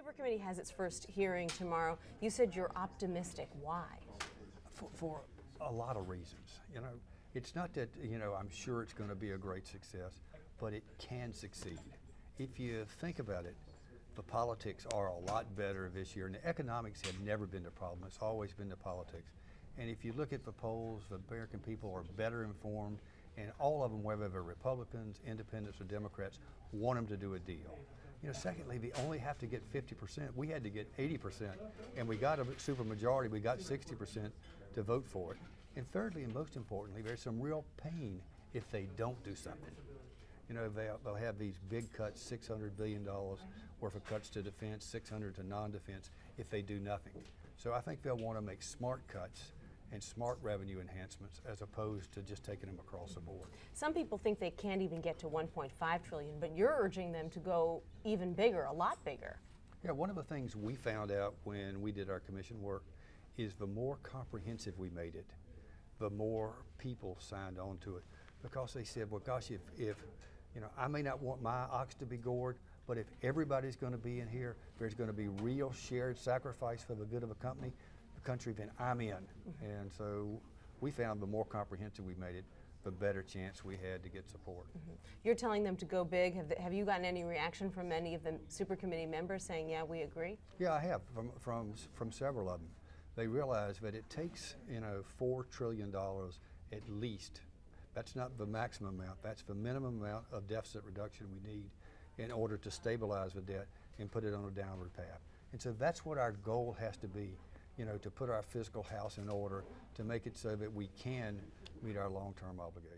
Supercommittee has its first hearing tomorrow. You said you're optimistic. Why? For a lot of reasons. You know, it's not that, I'm sure it's going to be a great success, but it can succeed. If you think about it, the politics are a lot better this year, and the economics have never been the problem. It's always been the politics. And if you look at the polls, the American people are better informed, and all of them, whether they're Republicans, Independents, or Democrats, want them to do a deal. Secondly, they only have to get 50%. We had to get 80%, and we got a supermajority. We got 60% to vote for it. And thirdly, and most importantly, there's some real pain if they don't do something. They'll have these big cuts, $600 billion worth of cuts to defense, $600 to non-defense, if they do nothing. So I think they'll want to make smart cuts and smart revenue enhancements as opposed to just taking them across the board. Some people think they can't even get to $1.5 trillion, but you're urging them to go even bigger, a lot bigger. Yeah, one of the things we found out when we did our commission work is the more comprehensive we made it, the more people signed on to it. Because they said, well, gosh, if I may not want my ox to be gored, but if everybody's going to be in here, there's going to be real shared sacrifice for the good of a country, then I'm in. And so we found the more comprehensive we made it, the better chance we had to get support. You're telling them to go big. Have you gotten any reaction from any of the Supercommittee members saying, yeah, we agree? Yeah, I have, from several of them. They realize that it takes, $4 trillion at least. That's not the maximum amount. That's the minimum amount of deficit reduction we need in order to stabilize the debt and put it on a downward path. And so that's what our goal has to be, to put our fiscal house in order to make it so that we can meet our long-term obligations.